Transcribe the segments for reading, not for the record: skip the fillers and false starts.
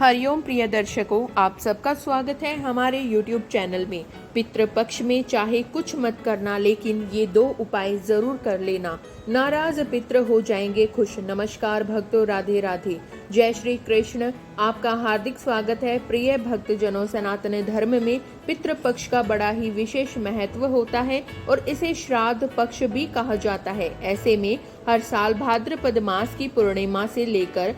हरिओम प्रिय दर्शकों, आप सबका स्वागत है हमारे YouTube चैनल में। पितृपक्ष में चाहे कुछ मत करना, लेकिन ये 2 उपाय जरूर कर लेना, नाराज पितृ हो जाएंगे खुश। नमस्कार भक्तों, राधे राधे, जय श्री कृष्ण। आपका हार्दिक स्वागत है प्रिय भक्तजनों। सनातन धर्म में पितृपक्ष का बड़ा ही विशेष महत्व होता है और इसे श्राद्ध पक्ष भी कहा जाता है। ऐसे में हर साल भाद्रपद मास की पूर्णिमा से लेकर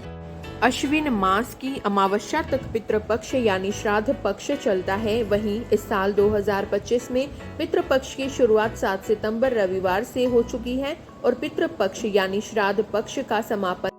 अश्विन मास की अमावस्या तक पितृपक्ष यानी श्राद्ध पक्ष चलता है। वहीं इस साल 2025 में पितृपक्ष की शुरुआत 7 सितंबर रविवार से हो चुकी है और पितृपक्ष यानी श्राद्ध पक्ष का समापन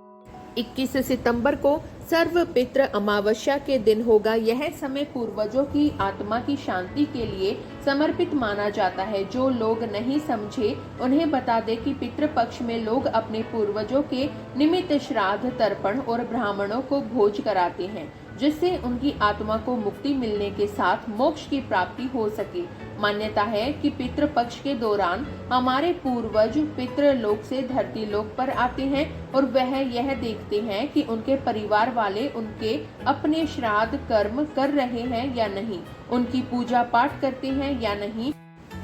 21 सितंबर को सर्व पितृ अमावस्या के दिन होगा। यह समय पूर्वजों की आत्मा की शांति के लिए समर्पित माना जाता है। जो लोग नहीं समझे उन्हें बता दे कि पितृपक्ष में लोग अपने पूर्वजों के निमित्त श्राद्ध, तर्पण और ब्राह्मणों को भोज कराते हैं, जिससे उनकी आत्मा को मुक्ति मिलने के साथ मोक्ष की प्राप्ति हो सके। मान्यता है कि पितृपक्ष के दौरान हमारे पूर्वज पितृलोक से धरती लोक पर आते हैं और वह यह देखते हैं कि उनके परिवार वाले उनके अपने श्राद्ध कर्म कर रहे हैं या नहीं, उनकी पूजा पाठ करते हैं या नहीं।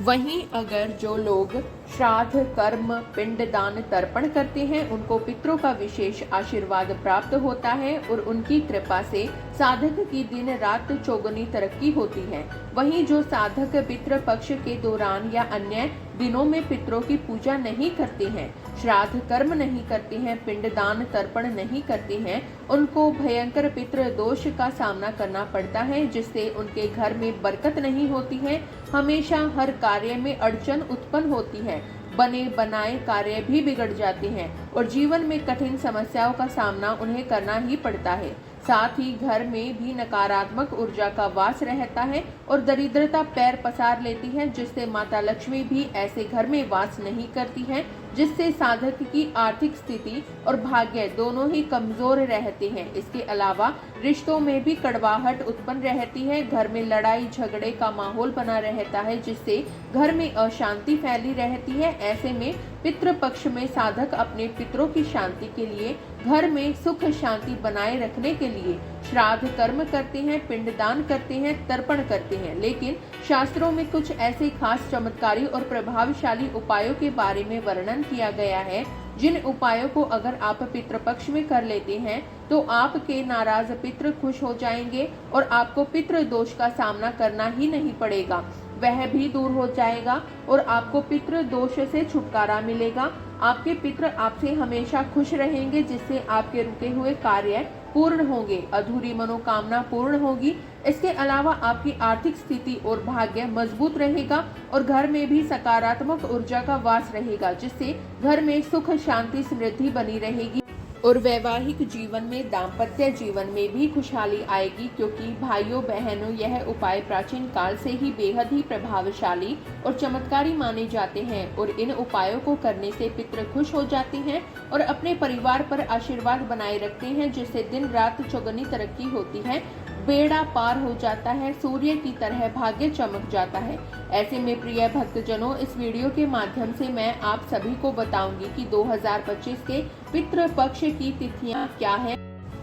वहीं अगर जो लोग श्राद्ध, कर्म, पिंडदान, तर्पण करते हैं, उनको पितरों का विशेष आशीर्वाद प्राप्त होता है और उनकी कृपा से साधक की दिन रात चौगुनी तरक्की होती है। वहीं जो साधक पितृपक्ष के दौरान या अन्य दिनों में पितरों की पूजा नहीं करते हैं, श्राद्ध कर्म नहीं करते हैं, पिंडदान तर्पण नहीं करते हैं, उनको भयंकर पितृ दोष का सामना करना पड़ता है, जिससे उनके घर में बरकत नहीं होती है। हमेशा हर कार्य में अड़चन उत्पन्न होती है, बने बनाए कार्य भी बिगड़ जाते हैं और जीवन में कठिन समस्याओं का सामना उन्हें करना ही पड़ता है। साथ ही घर में भी नकारात्मक ऊर्जा का वास रहता है और दरिद्रता पैर पसार लेती है, जिससे माता लक्ष्मी भी ऐसे घर में वास नहीं करती है, जिससे साधक की आर्थिक स्थिति और भाग्य दोनों ही कमजोर रहते हैं। इसके अलावा रिश्तों में भी कड़वाहट उत्पन्न रहती है, घर में लड़ाई झगड़े का माहौल बना रहता है, जिससे घर में अशांति फैली रहती है। ऐसे में पितृपक्ष में साधक अपने पितरों की शांति के लिए, घर में सुख शांति बनाए रखने के लिए श्राद्ध कर्म करते हैं, पिंडदान करते हैं, तर्पण करते हैं। लेकिन शास्त्रों में कुछ ऐसे खास चमत्कारी और प्रभावशाली उपायों के बारे में वर्णन किया गया है, जिन उपायों को अगर आप पितृपक्ष में कर लेते हैं तो आपके नाराज पितृ खुश हो जाएंगे और आपको पितृ दोष का सामना करना ही नहीं पड़ेगा, वह भी दूर हो जाएगा और आपको पितृ दोष से छुटकारा मिलेगा। आपके पितृ आपसे हमेशा खुश रहेंगे, जिससे आपके रुके हुए कार्य पूर्ण होंगे, अधूरी मनोकामना पूर्ण होगी। इसके अलावा आपकी आर्थिक स्थिति और भाग्य मजबूत रहेगा और घर में भी सकारात्मक ऊर्जा का वास रहेगा, जिससे घर में सुख शांति समृद्धि बनी रहेगी और वैवाहिक जीवन में, दाम्पत्य जीवन में भी खुशहाली आएगी। क्योंकि भाइयों बहनों, यह उपाय प्राचीन काल से ही बेहद ही प्रभावशाली और चमत्कारी माने जाते हैं और इन उपायों को करने से पितृ खुश हो जाते हैं और अपने परिवार पर आशीर्वाद बनाए रखते हैं, जिससे दिन रात चौगुनी तरक्की होती है, बेड़ा पार हो जाता है, सूर्य की तरह भाग्य चमक जाता है। ऐसे में प्रिय भक्तजनों, इस वीडियो के माध्यम से मैं आप सभी को बताऊंगी कि 2025 के पितृपक्ष की तिथियां क्या है,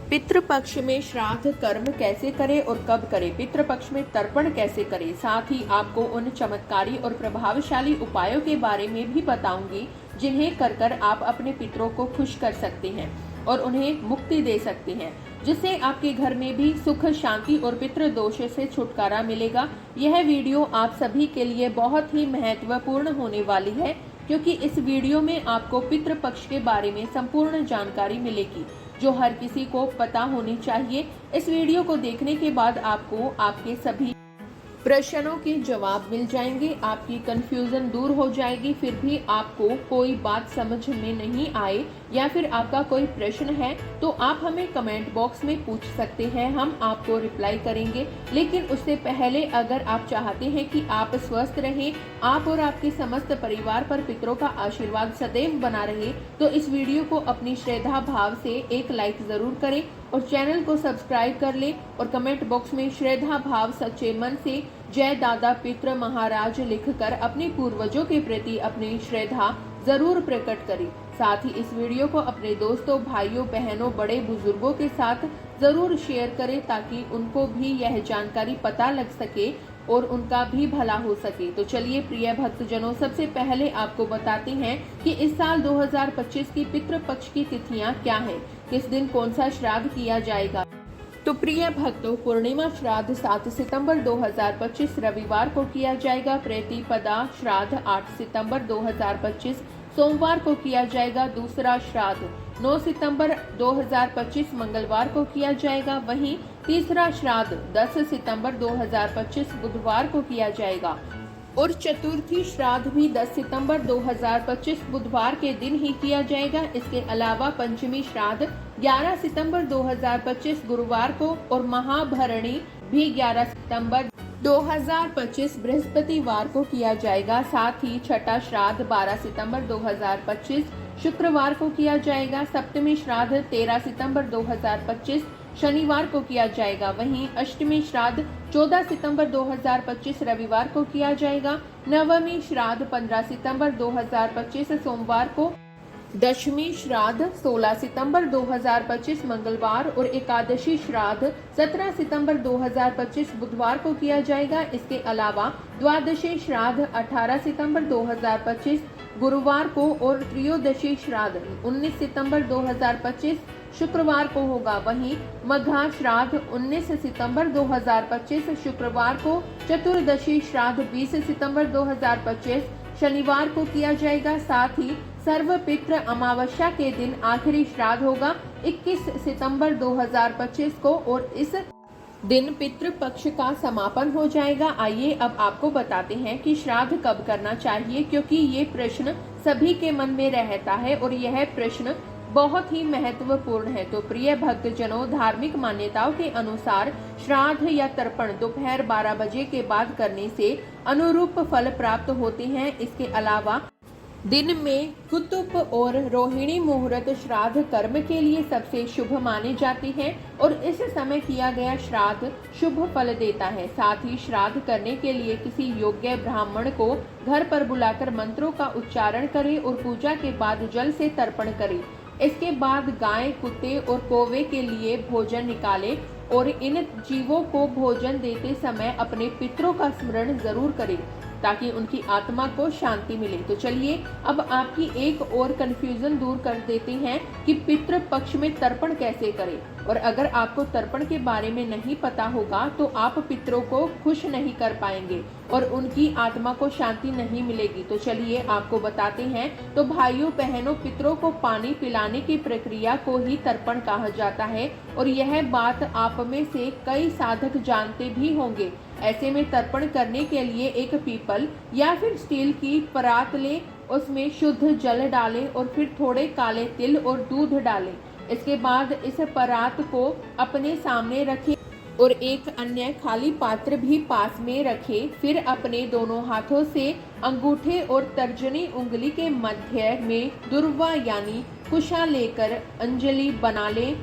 पितृपक्ष में श्राद्ध कर्म कैसे करें और कब करें, पितृपक्ष में तर्पण कैसे करें। साथ ही आपको उन चमत्कारी और प्रभावशाली उपायों के बारे में भी बताऊंगी, जिन्हें कर आप अपने पितरों को खुश कर सकते हैं और उन्हें मुक्ति दे सकते हैं, जिससे आपके घर में भी सुख शांति और पितृ दोष से छुटकारा मिलेगा। यह वीडियो आप सभी के लिए बहुत ही महत्वपूर्ण होने वाली है, क्योंकि इस वीडियो में आपको पितृपक्ष के बारे में संपूर्ण जानकारी मिलेगी, जो हर किसी को पता होनी चाहिए। इस वीडियो को देखने के बाद आपको आपके सभी प्रश्नों के जवाब मिल जाएंगे, आपकी कंफ्यूजन दूर हो जाएगी। फिर भी आपको कोई बात समझ में नहीं आए या फिर आपका कोई प्रश्न है तो आप हमें कमेंट बॉक्स में पूछ सकते हैं, हम आपको रिप्लाई करेंगे। लेकिन उससे पहले अगर आप चाहते हैं कि आप स्वस्थ रहें, आप और आपके समस्त परिवार पर पितरों का आशीर्वाद सदैव बना रहे, तो इस वीडियो को अपनी श्रद्धा भाव से एक लाइक जरूर करें और चैनल को सब्सक्राइब कर लें और कमेंट बॉक्स में श्रद्धा भाव सच्चे मन से जय दादा पितृ महाराज लिखकर अपने पूर्वजों के प्रति अपनी श्रद्धा जरूर प्रकट करें। साथ ही इस वीडियो को अपने दोस्तों, भाइयों, बहनों, बड़े बुजुर्गों के साथ जरूर शेयर करें ताकि उनको भी यह जानकारी पता लग सके और उनका भी भला हो सके। तो चलिए प्रिय भक्तजनों, सबसे पहले आपको बताते हैं कि इस साल 2025 की पितृपक्ष की तिथियां क्या है, किस दिन कौन सा श्राद्ध किया जाएगा। तो प्रिय भक्तों, पूर्णिमा श्राद्ध 7 सितंबर 2025 रविवार को किया जाएगा। प्रतिपदा श्राद्ध 8 सितंबर 2025 सोमवार को किया जाएगा। दूसरा श्राद्ध 9 सितंबर 2025 मंगलवार को किया जाएगा। वहीं तीसरा श्राद्ध 10 सितंबर 2025 बुधवार को किया जाएगा और चतुर्थी श्राद्ध भी 10 सितंबर 2025 बुधवार के दिन ही किया जाएगा। इसके अलावा पंचमी श्राद्ध 11 सितंबर 2025 गुरुवार को और महाभरणी भी 11 सितंबर 2025 बृहस्पतिवार को किया जाएगा। साथ ही छठा श्राद्ध 12 सितंबर 2025 शुक्रवार को किया जाएगा। सप्तमी श्राद्ध 13 सितंबर 2025 शनिवार को किया जाएगा। वहीं अष्टमी श्राद्ध 14 सितंबर 2025 रविवार को किया जाएगा। नवमी श्राद्ध 15 सितंबर 2025 सोमवार को, दशमी श्राद्ध 16 सितंबर 2025 मंगलवार और एकादशी श्राद्ध 17 सितंबर 2025 बुधवार को किया जाएगा। इसके अलावा द्वादशी श्राद्ध 18 सितंबर 2025 गुरुवार को और त्रयोदशी श्राद्ध 19 सितंबर 2025 शुक्रवार को होगा। वहीं मघा श्राद्ध 19 सितंबर 2025 शुक्रवार को, चतुर्दशी श्राद्ध 20 सितंबर 2025 शनिवार को किया जाएगा। साथ ही सर्वपितृ अमावस्या के दिन आखिरी श्राद्ध होगा 21 सितंबर 2025 को और इस दिन पितृपक्ष का समापन हो जाएगा। आइए अब आपको बताते हैं कि श्राद्ध कब करना चाहिए, क्योंकि ये प्रश्न सभी के मन में रहता है और यह प्रश्न बहुत ही महत्वपूर्ण है। तो प्रिय भक्तजनों, धार्मिक मान्यताओं के अनुसार श्राद्ध या तर्पण दोपहर 12 बजे के बाद करने से अनुरूप फल प्राप्त होते हैं। इसके अलावा दिन में कुतुब और रोहिणी मुहूर्त श्राद्ध कर्म के लिए सबसे शुभ माने जाते हैं और इस समय किया गया श्राद्ध शुभ फल देता है। साथ ही श्राद्ध करने के लिए किसी योग्य ब्राह्मण को घर पर बुलाकर मंत्रों का उच्चारण करें और पूजा के बाद जल से तर्पण करें। इसके बाद गाय, कुत्ते और कौवे के लिए भोजन निकालें और इन जीवों को भोजन देते समय अपने पितरों का स्मरण जरूर करें ताकि उनकी आत्मा को शांति मिले। तो चलिए अब आपकी एक और कंफ्यूजन दूर कर देते हैं कि पितृ पक्ष में तर्पण कैसे करें। और अगर आपको तर्पण के बारे में नहीं पता होगा तो आप पितरों को खुश नहीं कर पाएंगे और उनकी आत्मा को शांति नहीं मिलेगी। तो चलिए आपको बताते हैं। तो भाइयों बहनों, पितरों को पानी पिलाने की प्रक्रिया को ही तर्पण कहा जाता है और यह बात आप में से कई साधक जानते भी होंगे। ऐसे में तर्पण करने के लिए एक पीपल या फिर स्टील की परात लें, उसमें शुद्ध जल डालें और फिर थोड़े काले तिल और दूध डालें। इसके बाद इस परात को अपने सामने रखें और एक अन्य खाली पात्र भी पास में रखें। फिर अपने दोनों हाथों से अंगूठे और तर्जनी उंगली के मध्य में दुर्वा यानी कुशा लेकर अंजलि बना लें,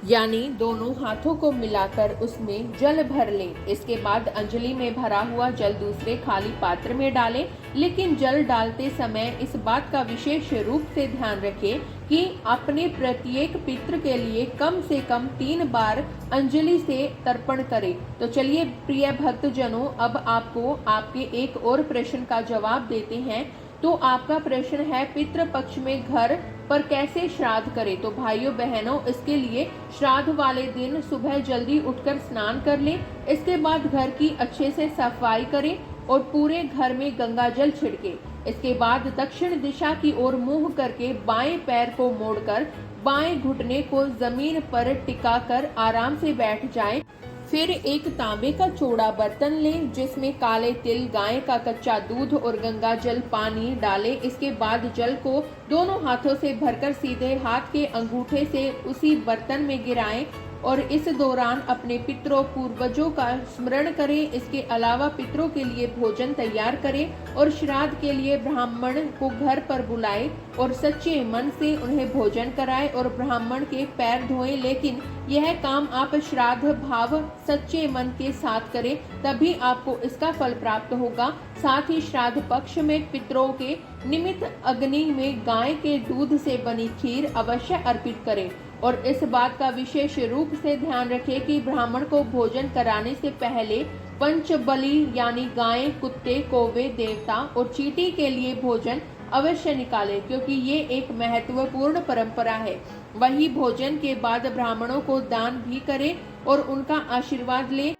यानी दोनों हाथों को मिलाकर उसमें जल भर लें। इसके बाद अंजलि में भरा हुआ जल दूसरे खाली पात्र में डालें, लेकिन जल डालते समय इस बात का विशेष रूप से ध्यान रखें कि अपने प्रत्येक पितृ के लिए कम से कम 3 बार अंजलि से तर्पण करें। तो चलिए प्रिय भक्तजनों, अब आपको आपके एक और प्रश्न का जवाब देते हैं। तो आपका प्रश्न है, पितृ पक्ष में घर पर कैसे श्राद्ध करें। तो भाइयों बहनों, इसके लिए श्राद्ध वाले दिन सुबह जल्दी उठकर स्नान कर लें। इसके बाद घर की अच्छे से सफाई करें और पूरे घर में गंगा जल छिड़के। इसके बाद दक्षिण दिशा की ओर मुंह करके बाएं पैर को मोड़कर बाएं घुटने को जमीन पर टिकाकर आराम से बैठ जाएं। फिर एक तांबे का चौड़ा बर्तन लें जिसमें काले तिल, गाय का कच्चा दूध और गंगा जल पानी डालें। इसके बाद जल को दोनों हाथों से भरकर सीधे हाथ के अंगूठे से उसी बर्तन में गिराएं और इस दौरान अपने पितरों पूर्वजों का स्मरण करें। इसके अलावा पितरों के लिए भोजन तैयार करें और श्राद्ध के लिए ब्राह्मण को घर पर बुलाएं और सच्चे मन से उन्हें भोजन कराएं और ब्राह्मण के पैर धोएं। लेकिन यह काम आप श्राद्ध भाव सच्चे मन के साथ करें, तभी आपको इसका फल प्राप्त होगा। साथ ही श्राद्ध पक्ष में पितरों के निमित्त अग्नि में गाय के दूध से बनी खीर अवश्य अर्पित करें और इस बात का विशेष रूप से ध्यान रखें कि ब्राह्मण को भोजन कराने से पहले पंच बलि यानी गाय, कुत्ते, कौवे, देवता और चींटी के लिए भोजन अवश्य निकालें, क्योंकि ये एक महत्वपूर्ण परंपरा है। वही भोजन के बाद ब्राह्मणों को दान भी करें और उनका आशीर्वाद लें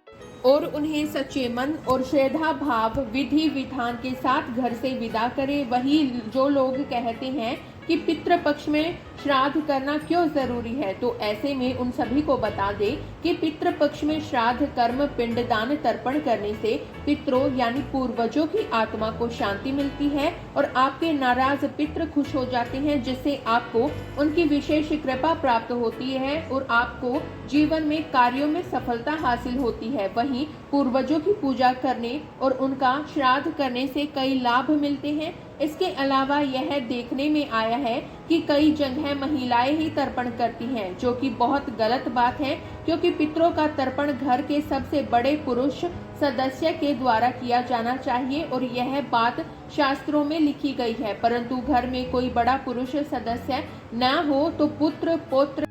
और उन्हें सच्चे मन और श्रद्धा भाव विधि विधान के साथ घर से विदा करें। वही जो लोग कहते हैं कि पितृ पक्ष में श्राद्ध करना क्यों जरूरी है, तो ऐसे में उन सभी को बता दें कि पितृ पक्ष में श्राद्ध कर्म पिंडदान तर्पण करने से पितरों यानी पूर्वजों की आत्मा को शांति मिलती है और आपके नाराज पितृ खुश हो जाते हैं, जिससे आपको उनकी विशेष कृपा प्राप्त होती है और आपको जीवन में कार्यों में सफलता हासिल होती है। वहीं पूर्वजों की पूजा करने और उनका श्राद्ध करने से कई लाभ मिलते हैं। इसके अलावा यह देखने में आया है कि कई जगह महिलाएं ही तर्पण करती हैं, जो कि बहुत गलत बात है, क्योंकि पितरों का तर्पण घर के सबसे बड़े पुरुष सदस्य के द्वारा किया जाना चाहिए और यह बात शास्त्रों में लिखी गई है। परंतु घर में कोई बड़ा पुरुष सदस्य न हो तो पुत्र, पौत्र,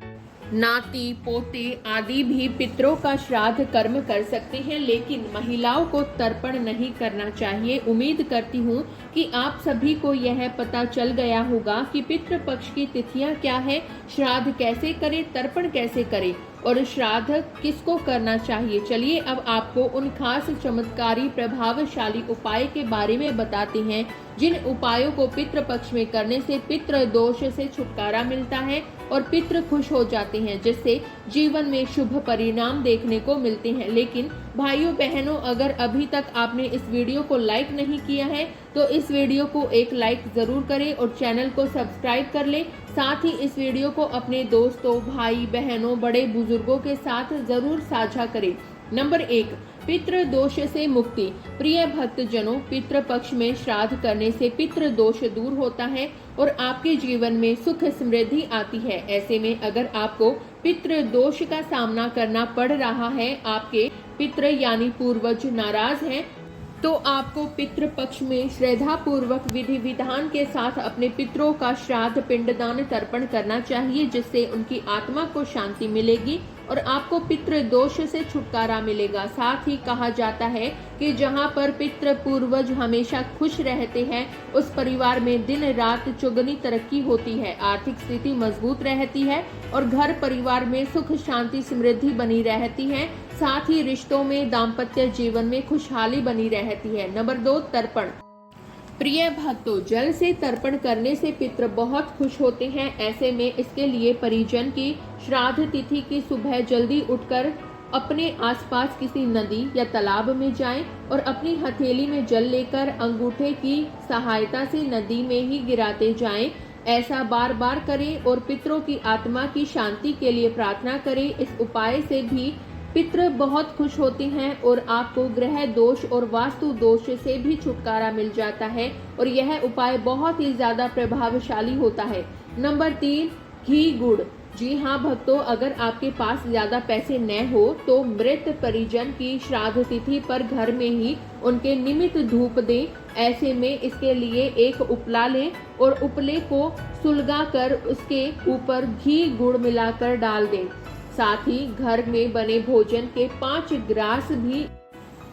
नाती, पोते आदि भी पितरों का श्राद्ध कर्म कर सकते हैं, लेकिन महिलाओं को तर्पण नहीं करना चाहिए। उम्मीद करती हूँ कि आप सभी को यह पता चल गया होगा कि पितृ पक्ष की तिथियां क्या है, श्राद्ध कैसे करें, तर्पण कैसे करें और श्राद्ध किसको करना चाहिए। चलिए अब आपको उन खास चमत्कारी प्रभावशाली उपाय के बारे में बताते हैं, जिन उपायों को पितृ पक्ष में करने से पितृ दोष से छुटकारा मिलता है और पितृ खुश हो जाते हैं, जिससे जीवन में शुभ परिणाम देखने को मिलते हैं। लेकिन भाइयों बहनों, अगर अभी तक आपने इस वीडियो को लाइक नहीं किया है तो इस वीडियो को एक लाइक जरूर करें और चैनल को सब्सक्राइब कर लें। साथ ही इस वीडियो को अपने दोस्तों, भाई बहनों, बड़े बुजुर्गों के साथ जरूर साझा करें। नंबर 1, पितृ दोष से मुक्ति। प्रिय भक्तजनों, पितृ पक्ष में श्राद्ध करने से पितृ दोष दूर होता है और आपके जीवन में सुख समृद्धि आती है। ऐसे में अगर आपको पितृ दोष का सामना करना पड़ रहा है, आपके पितृ यानी पूर्वज नाराज हैं, तो आपको पितृ पक्ष में श्रद्धा पूर्वक विधि विधान के साथ अपने पितरों का श्राद्ध पिंडदान तर्पण करना चाहिए, जिससे उनकी आत्मा को शांति मिलेगी और आपको पितृ दोष से छुटकारा मिलेगा। साथ ही कहा जाता है कि जहां पर पितृ पूर्वज हमेशा खुश रहते हैं, उस परिवार में दिन रात चौगुनी तरक्की होती है, आर्थिक स्थिति मजबूत रहती है और घर परिवार में सुख शांति समृद्धि बनी रहती है। साथ ही रिश्तों में, दाम्पत्य जीवन में खुशहाली बनी रहती है। नंबर 2, तर्पण। प्रिय भक्तों, जल से तर्पण करने से पितृ बहुत खुश होते हैं। ऐसे में इसके लिए परिजन की श्राद्ध तिथि की सुबह जल्दी उठकर अपने आसपास किसी नदी या तालाब में जाएं और अपनी हथेली में जल लेकर अंगूठे की सहायता से नदी में ही गिराते जाएं। ऐसा बार बार करें और पितरों की आत्मा की शांति के लिए प्रार्थना करें। इस उपाय से भी पितृ बहुत खुश होते हैं और आपको ग्रह दोष और वास्तु दोष से भी छुटकारा मिल जाता है और यह उपाय बहुत ही ज्यादा प्रभावशाली होता है। नंबर 3, घी गुड़। जी हाँ भक्तों, अगर आपके पास ज्यादा पैसे न हो तो मृत परिजन की श्राद्ध तिथि पर घर में ही उनके निमित्त धूप दें। ऐसे में इसके लिए एक उपला लें और उपले को सुलगाकर उसके ऊपर घी गुड़ मिलाकर डाल दें। साथ ही घर में बने भोजन के 5 ग्रास भी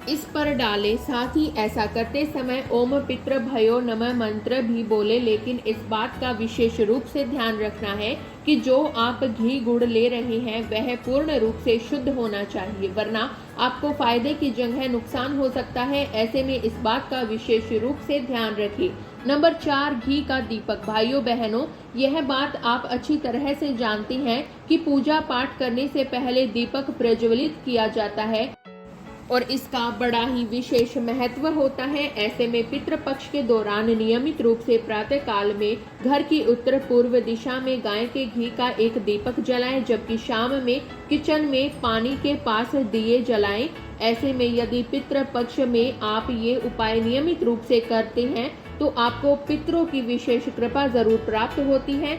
इस पर डालें। साथ ही ऐसा करते समय ओम पितृ भयो नमः मंत्र भी बोले, लेकिन इस बात का विशेष रूप से ध्यान रखना है कि जो आप घी गुड़ ले रहे हैं वह पूर्ण रूप से शुद्ध होना चाहिए, वरना आपको फायदे की जगह नुकसान हो सकता है। ऐसे में इस बात का विशेष रूप से ध्यान रखिए। नंबर 4, घी का दीपक। भाइयों बहनों, यह बात आप अच्छी तरह से जानते हैं कि पूजा पाठ करने से पहले दीपक प्रज्वलित किया जाता है और इसका बड़ा ही विशेष महत्व होता है। ऐसे में पितृपक्ष के दौरान नियमित रूप से प्रातः काल में घर की उत्तर पूर्व दिशा में गाय के घी का एक दीपक जलाएं, जबकि शाम में किचन में पानी के पास दिए जलाएं। ऐसे में यदि पितृपक्ष में आप ये उपाय नियमित रूप से करते हैं तो आपको पितरों की विशेष कृपा जरूर प्राप्त होती है।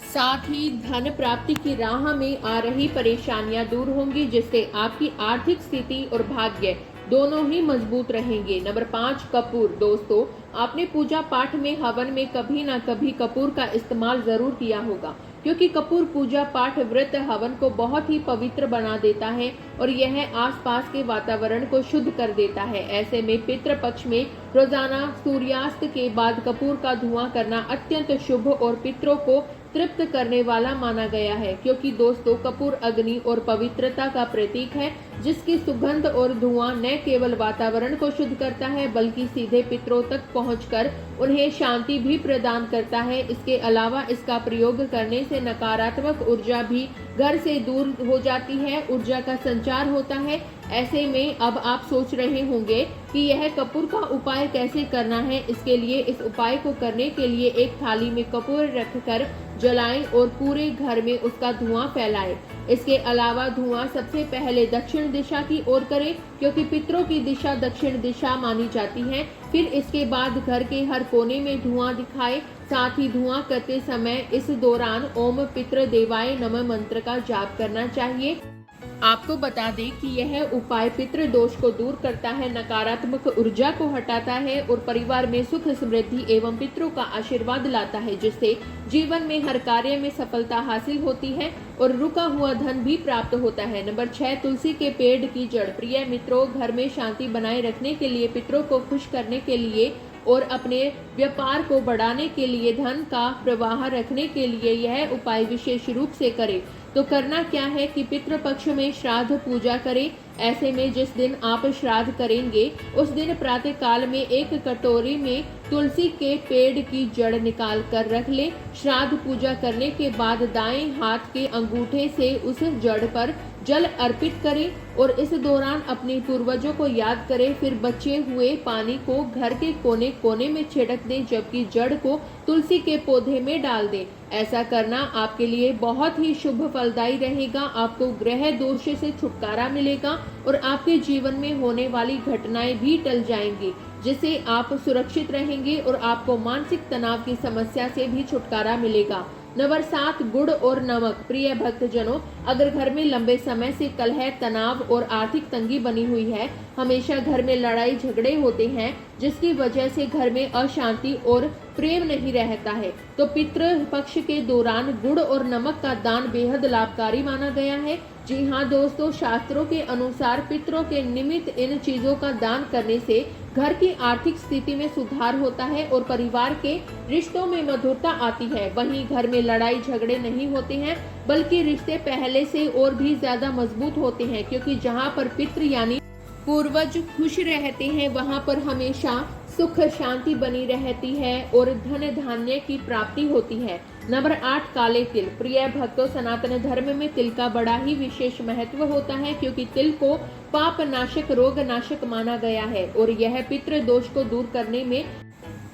साथ ही धन प्राप्ति की राह में आ रही परेशानियां दूर होंगी, जिससे आपकी आर्थिक स्थिति और भाग्य दोनों ही मजबूत रहेंगे। नंबर 5, कपूर। दोस्तों, आपने पूजा पाठ में हवन में कभी ना कभी कपूर का इस्तेमाल जरूर किया होगा, क्योंकि कपूर पूजा पाठ व्रत हवन को बहुत ही पवित्र बना देता है और यह आसपास के वातावरण को शुद्ध कर देता है। ऐसे में पितृपक्ष में रोजाना सूर्यास्त के बाद कपूर का धुआं करना अत्यंत शुभ और पितरों को तृप्त करने वाला माना गया है, क्योंकि दोस्तों कपूर अग्नि और पवित्रता का प्रतीक है, जिसकी सुगंध और धुआं न केवल वातावरण को शुद्ध करता है बल्कि सीधे पितरों तक पहुंचकर उन्हें शांति भी प्रदान करता है। इसके अलावा इसका प्रयोग करने से नकारात्मक ऊर्जा भी घर से दूर हो जाती है, ऊर्जा का संचार होता है। ऐसे में अब आप सोच रहे होंगे कि यह कपूर का उपाय कैसे करना है। इसके लिए इस उपाय को करने के लिए एक थाली में कपूर रखकर जलाएं और पूरे घर में उसका धुआं फैलाएं। इसके अलावा धुआं सबसे पहले दक्षिण दिशा की ओर करें, क्योंकि पितरों की दिशा दक्षिण दिशा मानी जाती है। फिर इसके बाद घर के हर कोने में धुआं दिखाएं। साथ ही धुआं करते समय इस दौरान ओम पितृ देवाय नमः मंत्र का जाप करना चाहिए। आपको बता दें कि यह उपाय पितृ दोष को दूर करता है, नकारात्मक ऊर्जा को हटाता है और परिवार में सुख समृद्धि एवं पितरों का आशीर्वाद लाता है, जिससे जीवन में हर कार्य में सफलता हासिल होती है और रुका हुआ धन भी प्राप्त होता है। नंबर 6, तुलसी के पेड़ की जड़। प्रिय मित्रों, घर में शांति बनाए रखने के लिए, पितरों को खुश करने के लिए और अपने व्यापार को बढ़ाने के लिए, धन का प्रवाह रखने के लिए यह उपाय विशेष रूप से करें। तो करना क्या है कि पितृपक्ष में श्राद्ध पूजा करें। ऐसे में जिस दिन आप श्राद्ध करेंगे उस दिन प्रातः काल में एक कटोरी में तुलसी के पेड़ की जड़ निकाल कर रख लें। श्राद्ध पूजा करने के बाद दाएं हाथ के अंगूठे से उस जड़ पर जल अर्पित करें और इस दौरान अपने पूर्वजों को याद करें। फिर बचे हुए पानी को घर के कोने कोने में छिड़क दें, जबकि जड़ को तुलसी के पौधे में डाल दें। ऐसा करना आपके लिए बहुत ही शुभ फलदायी रहेगा। आपको ग्रह दोष से छुटकारा मिलेगा और आपके जीवन में होने वाली घटनाएं भी टल जाएंगी, जिससे आप सुरक्षित रहेंगे और आपको मानसिक तनाव की समस्या से भी छुटकारा मिलेगा। नंबर 7, गुड़ और नमक। प्रिय भक्तजनों, अगर घर में लंबे समय से कलह, तनाव और आर्थिक तंगी बनी हुई है, हमेशा घर में लड़ाई झगड़े होते हैं, जिसकी वजह से घर में अशांति और प्रेम नहीं रहता है, तो पितृ पक्ष के दौरान गुड़ और नमक का दान बेहद लाभकारी माना गया है। जी हाँ दोस्तों, शास्त्रों के अनुसार पितरों के निमित्त इन चीजों का दान करने से घर की आर्थिक स्थिति में सुधार होता है और परिवार के रिश्तों में मधुरता आती है। वहीं घर में लड़ाई झगड़े नहीं होते हैं, बल्कि रिश्ते पहले से और भी ज्यादा मजबूत होते हैं, क्योंकि जहाँ पर पितृ यानी पूर्वज खुश रहते हैं, वहाँ पर हमेशा सुख शांति बनी रहती है और धन धान्य की प्राप्ति होती है। नंबर 8, काले तिल। प्रिय भक्तों, सनातन धर्म में तिल का बड़ा ही विशेष महत्व होता है, क्योंकि तिल को पाप नाशक, रोग नाशक माना गया है और यह पितृ दोष को दूर करने में,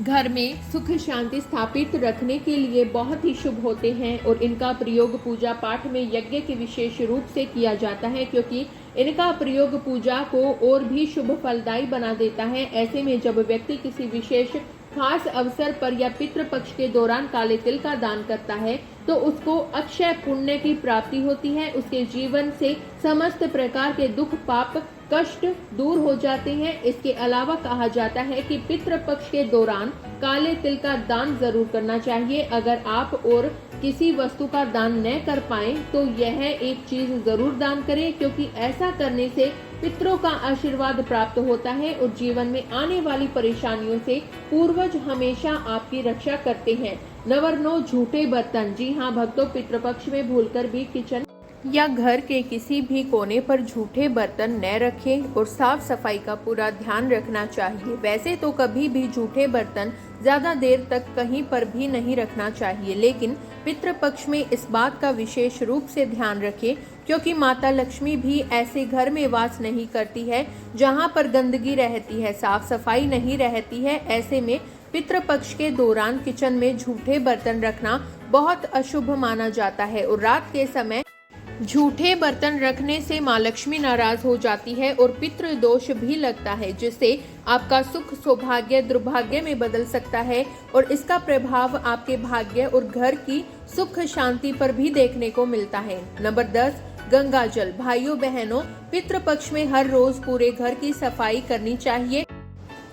घर में सुख शांति स्थापित रखने के लिए बहुत ही शुभ होते हैं और इनका प्रयोग पूजा पाठ में, यज्ञ के विशेष रूप से किया जाता है, क्योंकि इनका प्रयोग पूजा को और भी शुभ फलदायी बना देता है। ऐसे में जब व्यक्ति किसी विशेष खास अवसर पर या पितृपक्ष के दौरान काले तिल का दान करता है तो उसको अक्षय पुण्य की प्राप्ति होती है। उसके जीवन से समस्त प्रकार के दुख, पाप, कष्ट दूर हो जाते हैं। इसके अलावा कहा जाता है कि पितृपक्ष के दौरान काले तिल का दान जरूर करना चाहिए। अगर आप और किसी वस्तु का दान न कर पाए तो यह एक चीज जरूर दान करें, क्योंकि ऐसा करने से पितरों का आशीर्वाद प्राप्त होता है और जीवन में आने वाली परेशानियों से पूर्वज हमेशा आपकी रक्षा करते हैं। नंबर 9, झूठे बर्तन। जी हाँ भक्तों, पितृपक्ष में भूलकर भी किचन या घर के किसी भी कोने पर झूठे बर्तन न रखें और साफ सफाई का पूरा ध्यान रखना चाहिए। वैसे तो कभी भी झूठे बर्तन ज्यादा देर तक कहीं पर भी नहीं रखना चाहिए, लेकिन पितृपक्ष में इस बात का विशेष रूप से ध्यान रखें, क्योंकि माता लक्ष्मी भी ऐसे घर में वास नहीं करती है जहां पर गंदगी रहती है, साफ सफाई नहीं रहती है। ऐसे में पितृपक्ष के दौरान किचन में झूठे बर्तन रखना बहुत अशुभ माना जाता है और रात के समय झूठे बर्तन रखने से माँ लक्ष्मी नाराज हो जाती है और पितृ दोष भी लगता है, जिससे आपका सुख सौभाग्य दुर्भाग्य में बदल सकता है और इसका प्रभाव आपके भाग्य और घर की सुख शांति पर भी देखने को मिलता है। नंबर 10, गंगा जल। भाइयों बहनों, पितृपक्ष में हर रोज पूरे घर की सफाई करनी चाहिए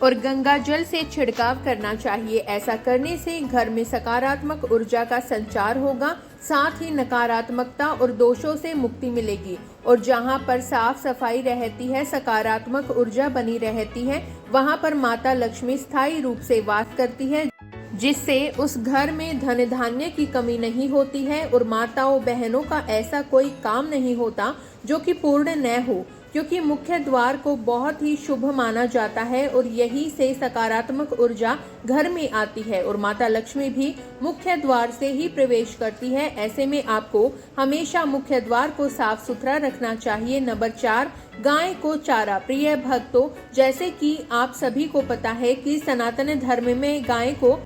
और गंगा जल से छिड़काव करना चाहिए। ऐसा करने से घर में सकारात्मक ऊर्जा का संचार होगा, साथ ही नकारात्मकता और दोषों से मुक्ति मिलेगी और जहां पर साफ सफाई रहती है, सकारात्मक ऊर्जा बनी रहती है, वहां पर माता लक्ष्मी स्थायी रूप से वास करती है, जिससे उस घर में धन धान्य की कमी नहीं होती है और माताओं बहनों का ऐसा कोई काम नहीं होता जो कि पूर्ण न हो, क्योंकि मुख्य द्वार को बहुत ही शुभ माना जाता है और यही से सकारात्मक ऊर्जा घर में आती है और माता लक्ष्मी भी मुख्य द्वार से ही प्रवेश करती है। ऐसे में आपको हमेशा मुख्य द्वार को साफ सुथरा रखना चाहिए। नंबर 4, गाय को चारा। प्रिय भक्तों, जैसे कि आप सभी को पता है कि सनातन धर्म में गाय को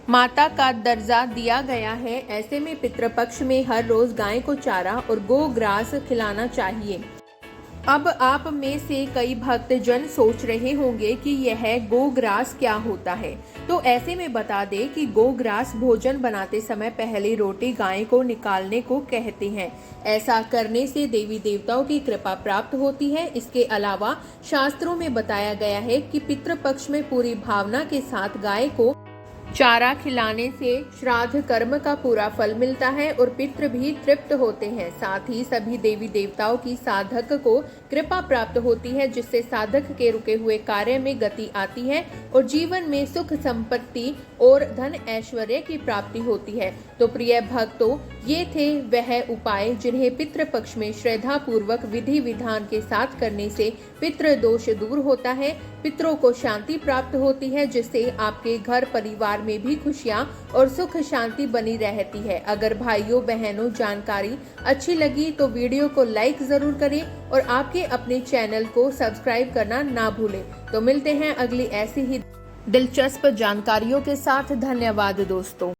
माता का दर्जा दिया गया है। ऐसे में पितृपक्ष में हर रोज गाय को चारा और गोग्रास खिलाना चाहिए। अब आप में से कई भक्तजन सोच रहे होंगे कि यह गोग्रास क्या होता है, तो ऐसे में बता दें कि गोग्रास भोजन बनाते समय पहले रोटी गाय को निकालने को कहते हैं। ऐसा करने से देवी देवताओं की कृपा प्राप्त होती है। इसके अलावा शास्त्रों में बताया गया है कि पितृपक्ष में पूरी भावना के साथ गाय को चारा खिलाने से श्राद्ध कर्म का पूरा फल मिलता है और पितृ भी तृप्त होते हैं। साथ ही सभी देवी देवताओं की साधक को कृपा प्राप्त होती है, जिससे साधक के रुके हुए कार्य में गति आती है और जीवन में सुख संपत्ति और धन ऐश्वर्य की प्राप्ति होती है। तो प्रिय भक्तों, ये थे वह उपाय जिन्हें पितृपक्ष में श्रद्धा पूर्वक विधि विधान के साथ करने से पितृ दोष दूर होता है, पितरों को शांति प्राप्त होती है, जिससे आपके घर परिवार में भी खुशियां और सुख शांति बनी रहती है। अगर भाइयों बहनों जानकारी अच्छी लगी तो वीडियो को लाइक जरूर करें और आपके अपने चैनल को सब्सक्राइब करना ना भूलें। तो मिलते हैं अगली ऐसी ही दिलचस्प जानकारियों के साथ। धन्यवाद दोस्तों।